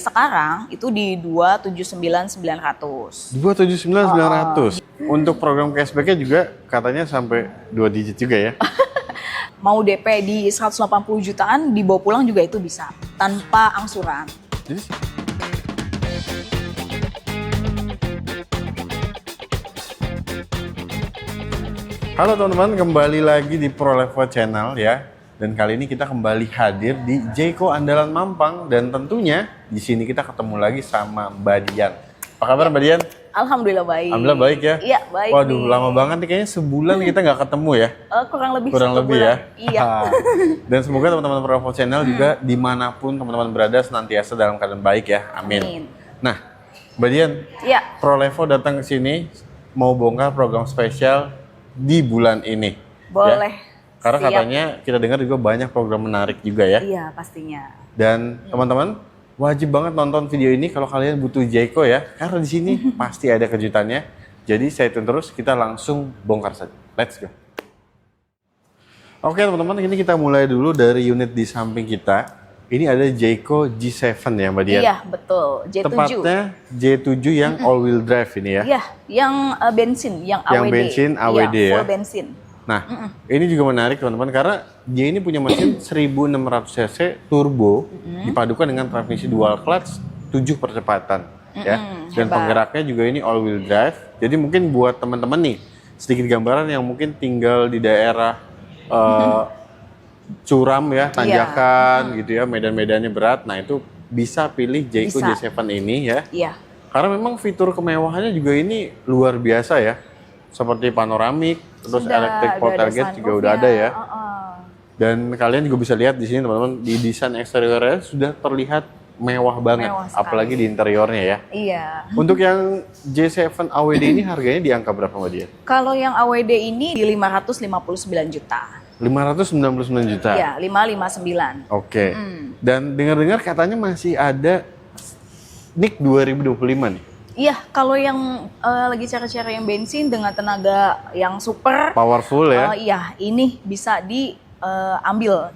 Sekarang itu di 279.900. 279.900. Untuk program cashback-nya juga katanya sampai 2 digit juga ya. Mau DP di 180 jutaan, dibawa pulang juga itu bisa tanpa angsuran. Jadi, halo teman-teman, kembali lagi di ProLevo Channel ya. Dan kali ini kita kembali hadir di Jeko Andalan Mampang, dan tentunya di sini kita ketemu lagi sama Mbak Dian. Apa kabar Mbak Dian? Alhamdulillah baik. Alhamdulillah baik ya. Iya baik. Waduh, nih. lama banget nih, kayaknya sebulan kita nggak ketemu ya. Kurang lebih Kurang satu lebih bulan. ya. Iya. Dan semoga teman-teman ProLevo Channel juga dimanapun teman-teman berada senantiasa dalam keadaan baik ya. Amin. Amin. Nah, Mbak Dian, Iya. ProLevo datang ke sini mau bongkar program spesial di bulan ini. Boleh. Ya? Karena Siap. katanya kita dengar juga banyak program menarik juga ya. Iya pastinya. Dan teman-teman wajib banget nonton video ini kalau kalian butuh Jeko ya. Karena di sini pasti ada kejutannya. Jadi stay tune terus, kita langsung bongkar saja. Let's go. Oke teman-teman, ini kita mulai dulu dari unit di samping kita. Ini ada Jeko G7 ya Mbak Dian? Iya betul. J7. Tepatnya J7 yang all wheel drive ini ya? Iya, yang bensin, yang AWD. Yang bensin AWD iya, ya? full bensin. Nah, ini juga menarik teman-teman karena dia ini punya mesin 1600 cc turbo dipadukan dengan transmisi dual clutch 7 percepatan ya. Dan hebat. penggeraknya juga ini all wheel drive. Jadi mungkin buat teman-teman nih sedikit gambaran yang mungkin tinggal di daerah curam ya, tanjakan gitu ya, medan-medannya berat. Nah, itu bisa pilih Jeko J7 ini ya. Iya. Karena memang fitur kemewahannya juga ini luar biasa ya. Seperti panoramik, terus electric port tailgate juga udah ada ya. Dan kalian juga bisa lihat di sini teman-teman, di desain eksteriornya sudah terlihat mewah banget, apalagi di interiornya ya. Iya. Untuk yang J7 AWD ini harganya di angka berapa Mbak Dian? Kalau yang AWD ini di 559 juta. 599 juta? Iya, 559. Oke. Dan dengar-dengar katanya masih ada NIK 2025 nih. Iya, kalau yang lagi cari-cari yang bensin dengan tenaga yang super Powerful ya? Iya, ini bisa diambil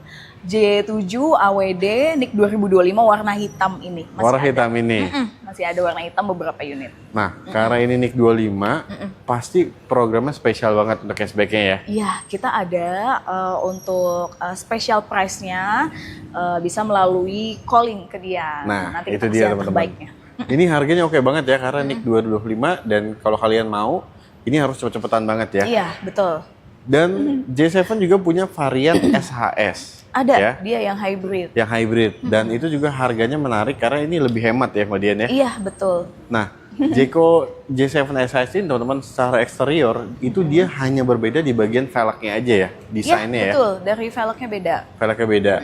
J7 AWD NIK 2025 warna hitam ini. Warna hitam ini. Masih ada warna hitam beberapa unit. Nah, karena ini NIK 25, pasti programnya spesial banget untuk cashback-nya ya? Iya, kita ada untuk special price-nya bisa melalui calling ke dia. Nah, nanti itu kita dia kasih teman-teman. terbaiknya. Ini harganya oke banget ya karena NIK 225, dan kalau kalian mau ini harus cepet-cepetan banget ya. Iya, betul. Dan J7 juga punya varian SHS. Ada, ya, dia yang hybrid. yang hybrid, dan itu juga harganya menarik karena ini lebih hemat ya Mbak Dian ya. Iya, betul. Nah, Jeko J7 SHS ini teman-teman secara eksterior itu dia hanya berbeda di bagian velgnya aja ya, desainnya Iya, ya. betul. Dari velgnya beda. Velgnya beda.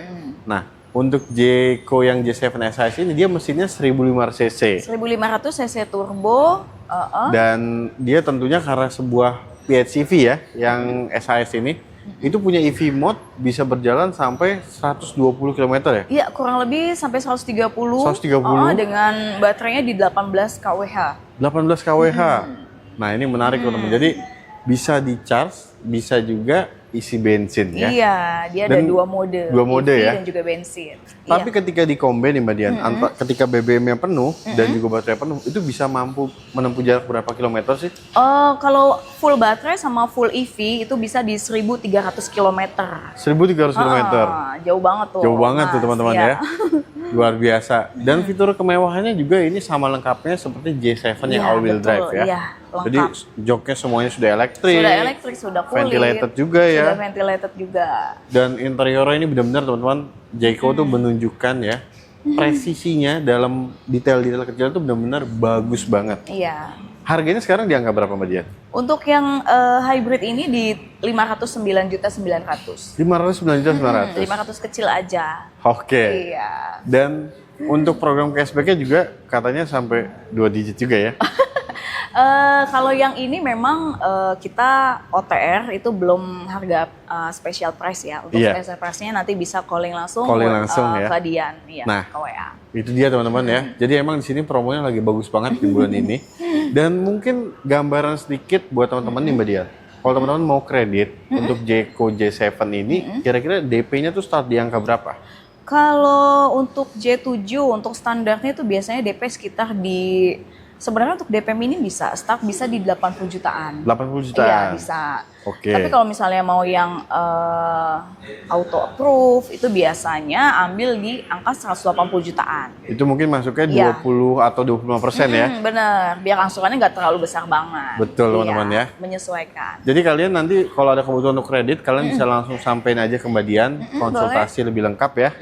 Nah, untuk Jeko yang J7 SHS ini dia mesinnya 1500 cc. 1500 cc turbo. Dan dia tentunya karena sebuah PHEV ya, yang SHS ini, itu punya EV mode bisa berjalan sampai 120 km ya? Iya, kurang lebih sampai 130. 130. Dengan baterainya di 18 kWh. 18 kWh. Nah, ini menarik teman-teman. Jadi bisa di-charge, bisa juga isi bensin ya. Iya, dia ada Dan dua mode. dua mode EV ya? dan juga bensin. Tapi Iya. ketika di-combine nih Mbak Dian, ketika BBM-nya penuh dan juga baterai penuh, itu bisa mampu menempuh jarak berapa kilometer sih? Kalau full baterai sama full EV itu bisa di 1.300 km. 1.300 km. Jauh banget tuh. Jauh banget tuh Mas. teman-teman Iya. ya. Luar biasa. Dan fitur kemewahannya juga ini sama lengkapnya seperti J7 yang Iya, all wheel betul. drive ya. Iya, lengkap. Jadi joknya semuanya sudah elektrik. Sudah elektrik, sudah kulit. Ventilated juga ya. Sudah ventilated juga. Dan interiornya ini benar-benar teman-teman, Jeko tuh menunjukkan ya presisinya dalam detail-detail kecil itu benar-benar bagus banget. Iya. Harganya sekarang di angka berapa Mbak Dian? Untuk yang hybrid ini di 509.900.000. 509.900.000. 500 kecil aja. Oke. Iya. Dan untuk program cashback-nya juga katanya sampai 2 digit juga ya. Kalau yang ini memang kita OTR itu belum harga special price ya. Untuk Iya. special price-nya nanti bisa calling langsung, Ya. ke Dian, ya, Nah, ke WA. itu dia teman-teman ya. Jadi emang di sini promonya lagi bagus banget di bulan ini. Dan mungkin gambaran sedikit buat teman-teman nih Mbak Dian. Kalau teman-teman mau kredit untuk Jeko J7 ini, kira-kira DP-nya tuh start di angka berapa? Kalau untuk J7 untuk standarnya itu biasanya DP sekitar di sebenarnya untuk DP minim start bisa di 80 jutaan. 80 jutaan. Iya, bisa. Oke. Tapi kalau misalnya mau yang auto approve itu biasanya ambil di angka 180 jutaan. Itu mungkin masuknya Iya. 20 atau 25% ya. Bener, biar angsurannya nggak terlalu besar banget. Betul, teman-teman ya. Menyesuaikan. Jadi kalian nanti kalau ada kebutuhan untuk kredit, kalian bisa langsung sampein aja ke Mbak Dian, konsultasi lebih lengkap ya.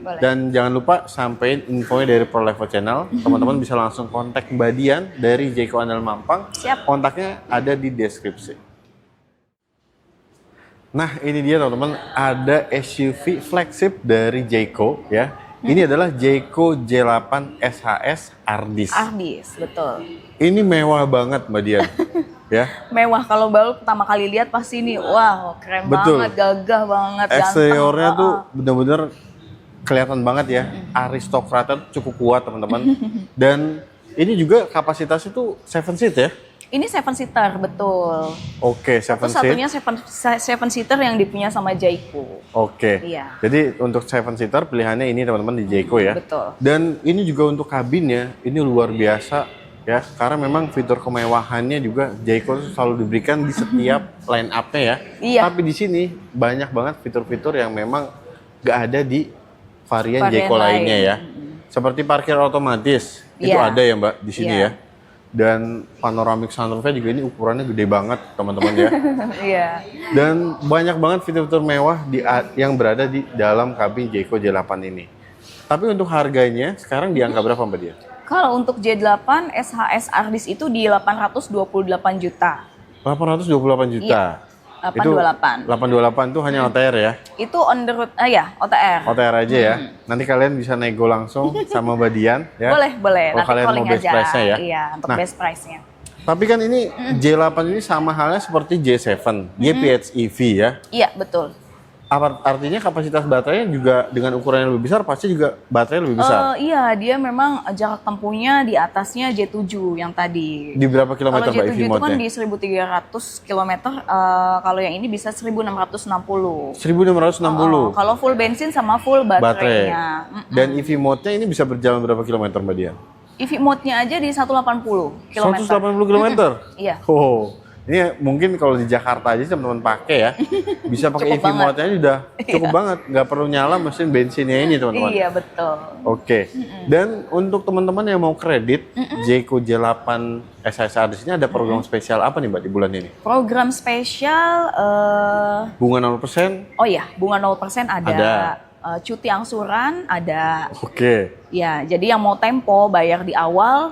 Boleh. Dan jangan lupa sampein infonya dari ProLevel Channel. Teman-teman bisa langsung kontak Mbak Dian dari Jayco Andal Mampang. Siap. Kontaknya ada di deskripsi. Nah, ini dia teman-teman, ada SUV flagship dari Jayco ya. Ini adalah Jayco J8 SHS Ardis. Ardis, betul. Ini mewah banget Mbak Dian. Ya. Mewah, kalau baru pertama kali lihat pasti ini, wah keren Betul. banget, gagah banget, Eksteriornya ganteng. tuh bener-bener kelihatan banget ya, aristokratnya cukup kuat teman-teman. Dan ini juga kapasitasnya tuh 7 seat ya. Ini 7 seater, betul. Oke, 7 seat. Satunya 7 seater yang dipunya sama Jayco. Oke. Iya. Jadi untuk 7 seater pilihannya ini teman-teman di Jayco ya. Betul. Dan ini juga untuk kabinnya ini luar biasa ya, karena memang fitur kemewahannya juga Jayco selalu diberikan di setiap line up-nya ya. Iya. Tapi di sini banyak banget fitur-fitur yang memang gak ada di varian Varian Jayco lainnya lain. ya. Seperti parkir otomatis, itu Iya. ada ya Mbak di sini Iya. ya. Dan panoramic sunroofnya juga ini ukurannya gede banget teman-teman ya. Iya. Dan banyak banget fitur-fitur mewah yang berada di dalam kabin Jayco J8 ini. Tapi untuk harganya sekarang di angka berapa Mbak Dia? Kalau untuk J8 SHS Ardis itu di 828 juta. 828 juta. 828. Itu 828 itu hanya OTR ya. Itu on the road, OTR. OTR aja ya. Nanti kalian bisa nego langsung sama Mbak Dian ya. Boleh. Kalau Nanti kalian calling mau best aja. price-nya ya. Iya, untuk Nah. best price-nya. Tapi kan ini J8 ini sama halnya seperti J7. Dia PHEV ya. Iya, betul. Artinya kapasitas baterainya juga dengan ukuran yang lebih besar pasti juga baterainya lebih besar. Iya, dia memang jarak tempuhnya di atasnya J7 yang tadi. Di berapa kilometer Kalau Mbak J7 EV itu kan mode-nya? di 1300 km, kalau yang ini bisa 1660. 1660 Kalau full bensin sama full baterai. baterainya. Dan EV mode-nya ini bisa berjalan berapa kilometer Mbak Dian? EV mode-nya aja di 180 km. 180 kilometer? Iya. Oh, ini mungkin kalau di Jakarta aja teman-teman pakai ya, bisa pakai Cukup EV banget. mode-nya udah cukup banget, nggak perlu nyala mesin bensinnya ini teman-teman. Iya, betul. Oke. Dan untuk teman-teman yang mau kredit, Jayco J8 SHS di sini ada program spesial apa nih Mbak di bulan ini? Program spesial, Bunga 0%? oh ya, bunga 0% ada. Ada. Cuti angsuran ada. Oke. Ya, jadi yang mau tempo bayar di awal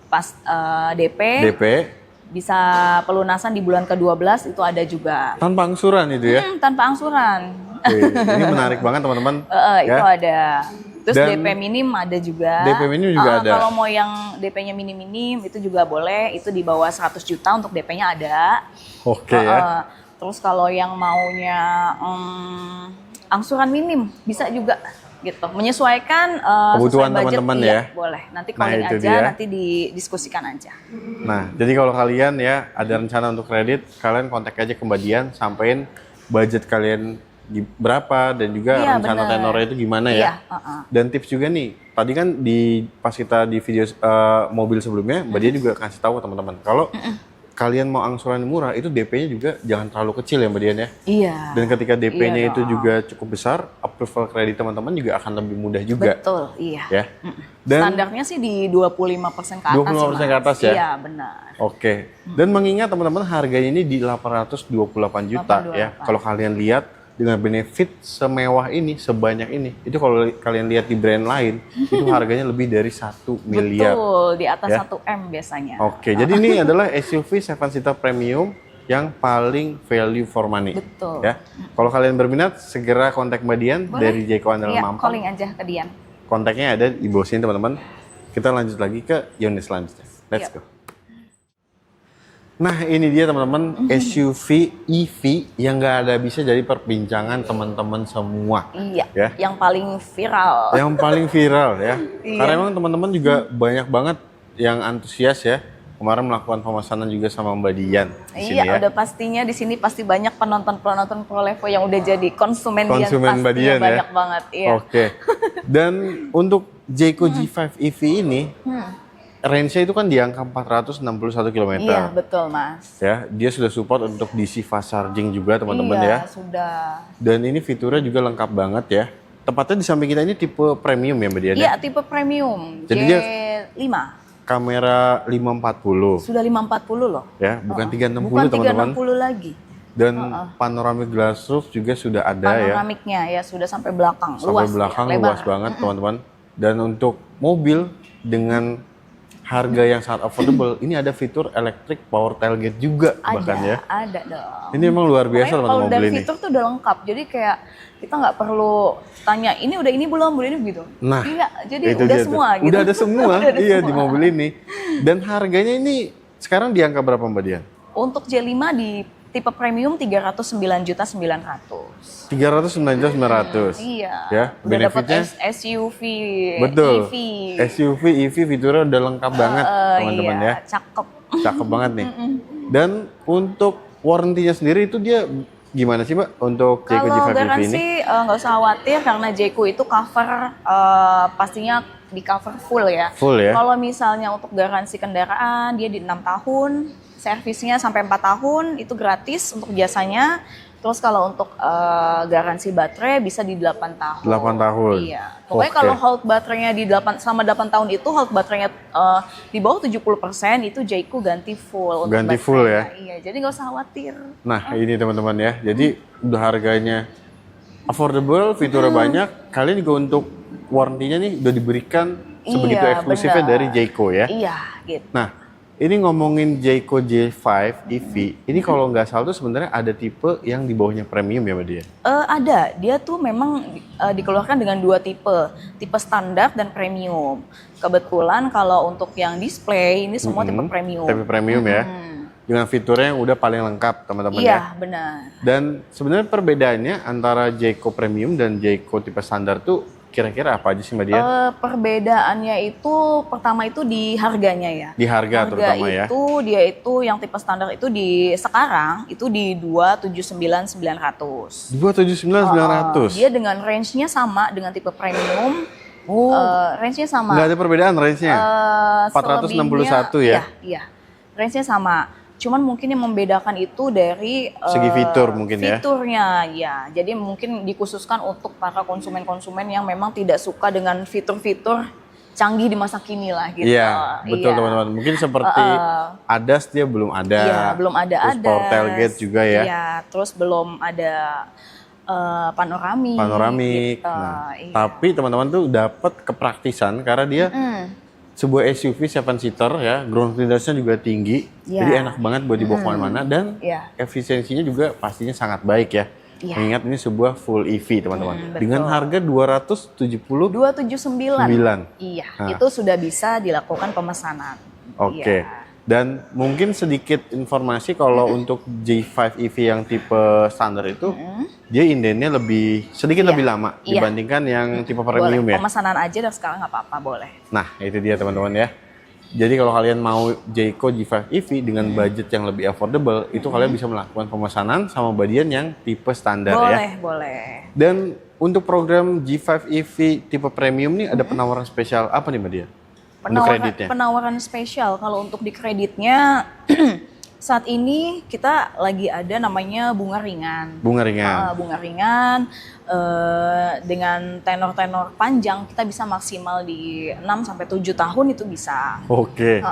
pas DP, DP bisa pelunasan di bulan ke-12 itu ada juga. tanpa angsuran itu ya? Tanpa angsuran. Oke, ini menarik banget teman-teman. Itu ya. ada. Terus Dan DP minim ada juga. DP minim juga ada. Kalau mau yang DP-nya minim-minim itu juga boleh. Itu di bawah 100 juta untuk DP-nya ada. Oke ya. Terus kalau yang maunya angsuran minim bisa juga gitu. Menyesuaikan Kebutuhan sesuai budget, teman-teman iya, ya. boleh. Nanti Nah, calling itu aja, dia. nanti didiskusikan aja. Nah, jadi kalau kalian ya ada rencana untuk kredit, kalian kontak aja ke Mbak Dian, sampein budget kalian berapa dan juga Iya, rencana bener. tenornya itu gimana Iya, ya. Dan tips juga nih, tadi kan pas kita di video mobil sebelumnya, Mbak Dian juga kasih tahu ke teman-teman kalau kalian mau angsuran murah itu DP-nya juga jangan terlalu kecil ya Mbak Dian ya. Iya. Dan ketika DP-nya Iya itu dong. juga cukup besar, approval kredit teman-teman juga akan lebih mudah juga. Betul, iya. Ya. Dan Standarnya sih di 25% ke atas. 25% ke Mas. atas ya? Iya, benar. Oke. Dan mengingat teman-teman harganya ini di 828 juta ya. 828. Kalau kalian lihat dengan benefit semewah ini, sebanyak ini, itu kalau kalian lihat di brand lain, itu harganya lebih dari 1 miliar. Betul, di atas Ya. 1M biasanya. Oke, jadi ini adalah SUV 7-seater premium yang paling value for money. Betul. Ya. Kalau kalian berminat, segera kontak Mbak Dian Boleh. dari Jayco Andal Iya, Mampang. calling aja ke Dian. Kontaknya ada di bawah sini teman-teman. Kita lanjut lagi ke unit selanjutnya. Let's Yap. go. Nah ini dia teman-teman SUV EV yang nggak ada bisa jadi perbincangan teman-teman semua. Iya, Ya. yang paling viral. Yang paling viral ya. Iya. Karena emang teman-teman juga banyak banget yang antusias ya kemarin melakukan pemesanan juga sama Mbak Dian di sini Iya, ya. udah pastinya di sini pasti banyak penonton-penonton Prolevo yang udah jadi konsumen Dian, Mbak pastinya Dian ya. banyak banget. Iya. Oke. Dan untuk Jayco G5 EV ini, range-nya itu kan di angka 461 km. Iya, betul Mas. Ya, dia sudah support untuk DC fast charging juga teman-teman ya. Iya, sudah. Dan ini fiturnya juga lengkap banget ya. Tepatnya di samping kita ini tipe premium ya Mbak Dian ya? Iya, tipe premium. Jadi dia J5. Kamera 540 Sudah 540 loh. ya, bukan 360 Bukan teman-teman. 360 lagi. Dan panoramic glass roof juga sudah ada ya. Panoramiknya ya sudah sampai belakang. Sampai luas belakang ya, lebar. luas banget teman-teman. Dan untuk mobil dengan harga yang sangat affordable, ini ada fitur electric power tailgate juga bahkan ya. Ada dong. Ini emang luar biasa Pokoknya teman-teman kalau mobil dari ini. fitur tuh udah lengkap. Jadi kayak kita nggak perlu tanya ini udah ini belum gitu. Nah, Iya, jadi itu udah dia semua tuh. gitu. Udah ada semua, Udah ada iya semua. di mobil ini. Dan harganya ini sekarang di angka berapa Mbak Dian? Untuk J5 di tipe premium 309.900. 309.900. Iya. Ya, Udah dapat benefitnya SUV, betul. EV. SUV, EV fiturnya udah lengkap banget teman-teman iya, ya. Cakep. Cakep banget nih. Dan untuk warrantinya sendiri itu dia gimana sih Mbak untuk Jayco Kalau G5 EV ini? garansi nggak usah khawatir karena Jayco itu cover pastinya di cover full ya. Full ya? Kalau misalnya untuk garansi kendaraan dia di 6 tahun, servisnya sampai 4 tahun itu gratis untuk jasanya. Terus kalau untuk garansi baterai bisa di 8 tahun. 8 tahun. Iya. Pokoknya Oke. kalau hold baterainya di 8 selama 8 tahun itu hold baterainya di bawah 70% itu Jayco ganti full untuk Ganti full baterainya. Iya, jadi nggak usah khawatir. Nah ini teman-teman ya, jadi udah harganya affordable, fiturnya banyak. Kalian juga untuk warrantinya nih udah diberikan sebegitu Iya, eksklusifnya benar. dari Jayco ya. Iya, gitu. Nah ini ngomongin Jayco J5 EV, ini kalau nggak salah tuh sebenarnya ada tipe yang di bawahnya premium ya Mbak Dian? Ada, dia tuh memang dikeluarkan dengan 2 tipe standar dan premium. Kebetulan kalau untuk yang display ini semua tipe premium. Tipe premium ya, dengan fiturnya yang udah paling lengkap teman-teman ya. Iya, benar. Dan sebenarnya perbedaannya antara Jayco premium dan Jayco tipe standar tuh kira-kira apa aja sih Mbak Dian? Perbedaannya itu pertama itu di harganya ya. Di harga terutama ya. Itu dia itu yang tipe standar itu di sekarang itu di 279.900. 279.900. Dia dengan range-nya sama dengan tipe premium. Oh, Range-nya sama. nggak ada perbedaan range-nya? 461 ya? Iya. Range-nya sama. Cuman mungkin yang membedakan itu dari Segi fitur mungkin ya? Fiturnya, ya. Jadi mungkin dikhususkan untuk para konsumen-konsumen yang memang tidak suka dengan fitur-fitur canggih di masa kini lah gitu. Iya, betul teman-teman. Mungkin seperti ADAS dia belum ada. Iya, belum ada Terus power tailgate juga ya. Iya, terus belum ada panoramik. Panoramik. Gitu. Nah, Iya. tapi teman-teman tuh dapat kepraktisan karena dia sebuah SUV 7-seater ya, ground clearance-nya juga tinggi. Iya. Jadi enak banget buat dibawa kemana-mana dan Iya. efisiensinya juga pastinya sangat baik ya. Iya. Mengingat ini sebuah full EV teman-teman. Betul. Dengan harga 270. 279. Iya, itu sudah bisa dilakukan pemesanan. Oke. Iya. Dan mungkin sedikit informasi kalau untuk J5 EV yang tipe standar itu dia indennya sedikit lebih lama Iya. dibandingkan yang tipe premium Boleh, ya. pemesanan aja dan sekarang nggak apa-apa, boleh. Nah, itu dia teman-teman ya. Jadi kalau kalian mau Jayco G5 EV dengan budget yang lebih affordable, itu kalian bisa melakukan pemesanan sama Mbak Dian yang tipe standar ya. Boleh. Dan untuk program G5 EV tipe premium nih ada penawaran spesial apa nih Mbak Dian? Untuk kreditnya? Penawaran spesial kalau untuk di kreditnya saat ini kita lagi ada namanya bunga ringan. Bunga ringan. Bunga ringan dengan tenor-tenor panjang kita bisa maksimal di 6 sampai 7 tahun itu bisa. Oke.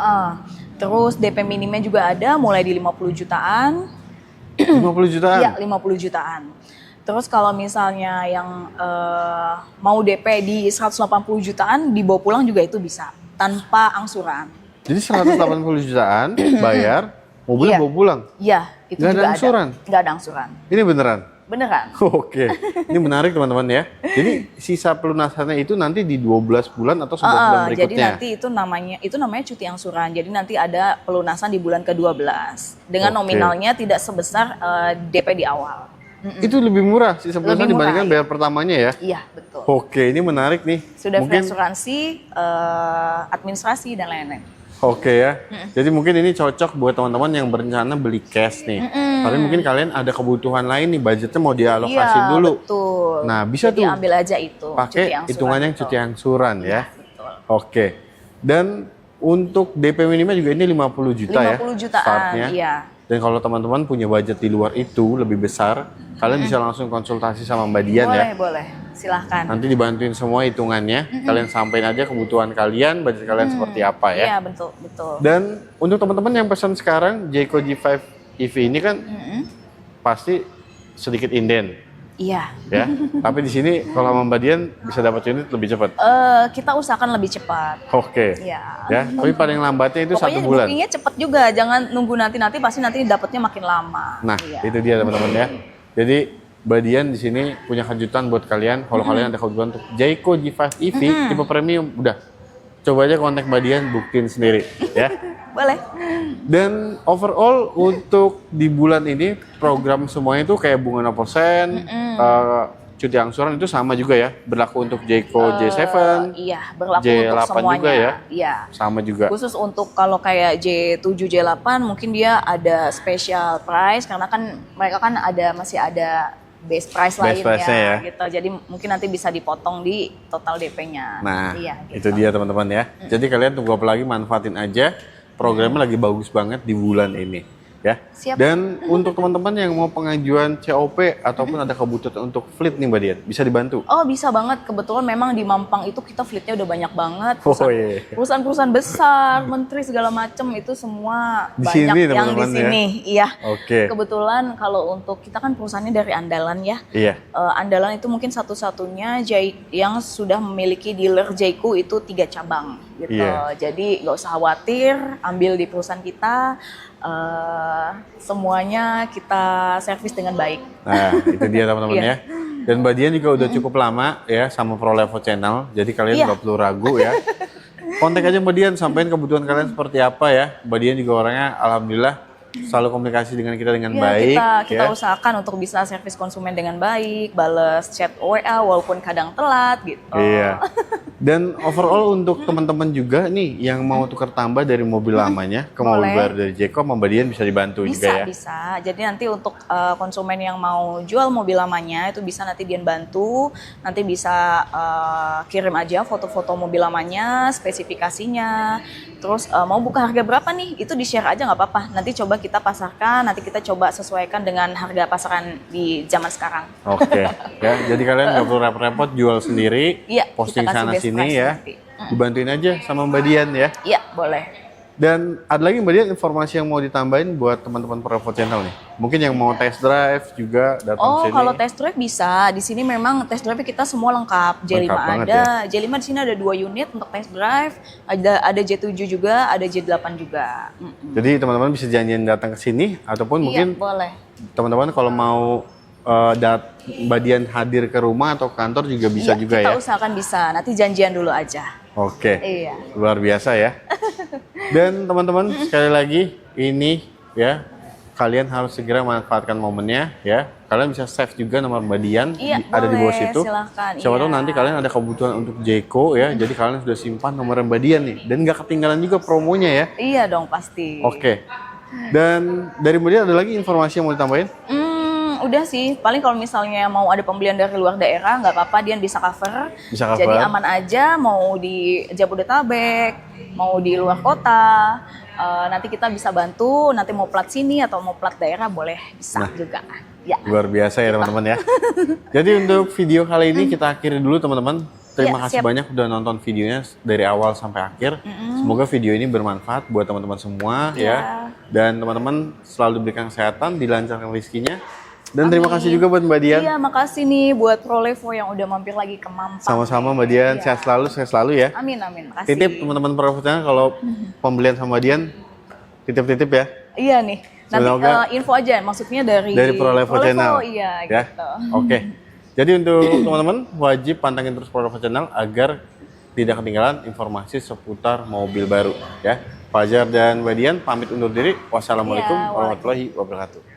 Terus DP minimnya juga ada mulai di 50 jutaan. 50 jutaan? Iya, 50 jutaan. Terus kalau misalnya yang mau DP di 180 jutaan dibawa pulang juga itu bisa tanpa angsuran. Jadi 180 jutaan bayar, mobilnya Iya. bawa pulang. Iya, itu Nggak ada juga angsuran? Nggak ada angsuran. Ini beneran? Beneran. Oke, ini menarik teman-teman ya. Jadi sisa pelunasannya itu nanti di 12 bulan atau 11 bulan Jadi berikutnya? nanti itu namanya cuti angsuran. Jadi nanti ada pelunasan di bulan ke-12 dengan Oke. nominalnya tidak sebesar DP di awal. Itu lebih murah sih sebelumnya Lebih murah, dibandingkan bayar pertamanya ya. Iya, betul. Oke, ini menarik nih. Sudah free Mungkin asuransi, administrasi dan lain-lain. oke ya. Jadi mungkin ini cocok buat teman-teman yang berencana beli cash nih. Tapi mungkin kalian ada kebutuhan lain nih, budgetnya mau dialokasi Iya, dulu. betul. Nah, bisa Jadi tuh ambil aja itu. pakai cuti angsuran hitungannya itu. cuti angsuran ya. Betul. Oke. Dan untuk DP minimnya juga ini 50 juta ya. 50 jutaan, startnya. iya. Dan kalau teman-teman punya budget di luar itu lebih besar, kalian bisa langsung konsultasi sama Mbak Dian ya. Boleh. Silahkan. Nanti dibantuin semua hitungannya. Kalian sampein aja kebutuhan kalian, budget kalian seperti apa ya. Iya, betul. Dan untuk teman-teman yang pesan sekarang Jayco G5 EV ini kan pasti sedikit inden Iya. ya. Tapi di sini kalau sama Mbak Dian bisa dapat unit lebih cepat. Kita usahakan lebih cepat. Oke. Iya. Ya, tapi paling lambatnya itu Pokoknya 1 bulan. bookingnya cepet juga, jangan nunggu nanti pasti nanti dapatnya makin lama. Nah, Iya. itu dia teman-teman ya. Jadi Mbak Dian di sini punya kejutan buat kalian. Kalau kalian ada kebutuhan untuk Jayco G5 EV tipe premium, udah coba aja kontak Mbak Dian, buktiin sendiri ya. Boleh. Dan overall untuk di bulan ini program semuanya itu kayak bunga 0%, cuti angsuran itu sama juga ya, berlaku untuk Jayco J7, Iya, berlaku J8 untuk semuanya. juga ya? Iya. sama juga. Khusus untuk kalau kayak J7, J8 mungkin dia ada special price karena kan mereka kan masih ada base price Base price-nya lainnya ya. gitu. Jadi mungkin nanti bisa dipotong di total DP-nya. Nah, iya, itu dia teman-teman ya. Jadi kalian tunggu apa lagi, manfaatin aja. Programnya lagi bagus banget di bulan ini ya. Siap. Dan untuk teman-teman yang mau pengajuan COP ataupun ada kebutuhan untuk fleet nih Mbak Dian, bisa dibantu. Oh, bisa banget. Kebetulan memang di Mampang itu kita fleetnya udah banyak banget. Oh, iya. Perusahaan-perusahaan besar, menteri segala macem itu semua Di banyak sini, yang di teman-teman, ya? sini. Iya. Oke. Kebetulan kalau untuk kita kan perusahaannya dari Andalan ya. Iya. Andalan itu mungkin satu-satunya yang sudah memiliki dealer Jayco itu 3 cabang gitu. Iya. Jadi nggak usah khawatir, ambil di perusahaan kita. Semuanya kita servis dengan baik. Nah, itu dia teman-teman Iya. ya. Dan Mbak Dian juga udah cukup lama ya sama ProLevo Channel. Jadi kalian Iya. nggak perlu ragu ya. Kontak aja Mbak Dian, sampaikan kebutuhan kalian seperti apa ya. Mbak Dian juga orangnya alhamdulillah selalu komunikasi dengan kita dengan Ya, baik. kita ya. usahakan untuk bisa servis konsumen dengan baik, balas chat WA walaupun kadang telat gitu. Iya. Dan overall untuk teman-teman juga nih yang mau tukar tambah dari mobil lamanya ke mobil Boleh. baru dari Jayco, Mbak Dian bisa dibantu juga ya. Bisa. Jadi nanti untuk konsumen yang mau jual mobil lamanya itu bisa nanti Dian bantu. Nanti bisa kirim aja foto-foto mobil lamanya, spesifikasinya. Terus mau buka harga berapa nih? Itu di-share aja nggak apa-apa. Nanti coba kita pasarkan, nanti kita coba sesuaikan dengan harga pasaran di zaman sekarang. Oke, ya. Jadi kalian nggak perlu repot-repot jual sendiri, Iya, posting kita kasih sana best sini price ya. nanti. Dibantuin aja sama Mbak Dian ya. Iya, boleh. Dan ada lagi Mbak Dian informasi yang mau ditambahin buat teman-teman ProLevo Channel nih. Mungkin yang mau test drive juga datang Oh, sini. kalau test drive bisa. Di sini memang test drive kita semua lengkap. J5 Lengkap banget ada. J5 di sini ada 2 unit untuk test drive. Ada J7 juga, ada J8 juga. Jadi teman-teman bisa janjian datang ke sini ataupun mungkin Iya, boleh. teman-teman kalau mau Mbak Dian hadir ke rumah atau kantor juga bisa Iya, juga kita ya. usahakan bisa. Nanti janjian dulu aja. Oke. Iya. Luar biasa ya. Dan teman-teman sekali lagi ini ya kalian harus segera manfaatkan momennya ya. Kalian bisa save juga nomor Mbak Dian Iya, ada di bawah boleh, situ. silahkan, Siapa tahu iya. nanti kalian ada kebutuhan untuk Jayco ya. Jadi kalian sudah simpan nomor Mbak Dian nih dan nggak ketinggalan juga promonya ya. Iya dong, pasti. Oke. Dan dari Mbak Dian ada lagi informasi yang mau ditambahin? Udah sih, paling kalau misalnya mau ada pembelian dari luar daerah, nggak apa-apa, Dian bisa cover. Bisa cover. Jadi aman aja, mau di Jabodetabek, mau di luar kota, nanti kita bisa bantu, nanti mau plat sini atau mau plat daerah boleh, bisa juga. Ya. Luar biasa ya teman-teman ya. Jadi untuk video kali ini kita akhiri dulu teman-teman. Terima Ya, kasih siap. banyak udah nonton videonya dari awal sampai akhir. Semoga video ini bermanfaat buat teman-teman semua ya. Dan teman-teman selalu diberikan kesehatan, dilancarkan rezekinya. Dan terima kasih juga buat Mbak Dian. Iya, makasih nih buat ProLevo yang udah mampir lagi ke Mampang. Sama-sama Mbak Dian, Iya. sehat selalu ya. Amin, makasih. Titip teman-teman ProLevo Channel kalau pembelian sama Mbak Dian, titip-titip ya. Iya nih, nanti Semoga- info aja, maksudnya dari ProLevo Channel. Iya, Ya. gitu. Oke. Jadi untuk teman-teman wajib pantengin terus ProLevo Channel agar tidak ketinggalan informasi seputar mobil baru ya. Fajar dan Mbak Dian pamit undur diri. Wassalamualaikum Iya, warahmatullahi wabarakatuh.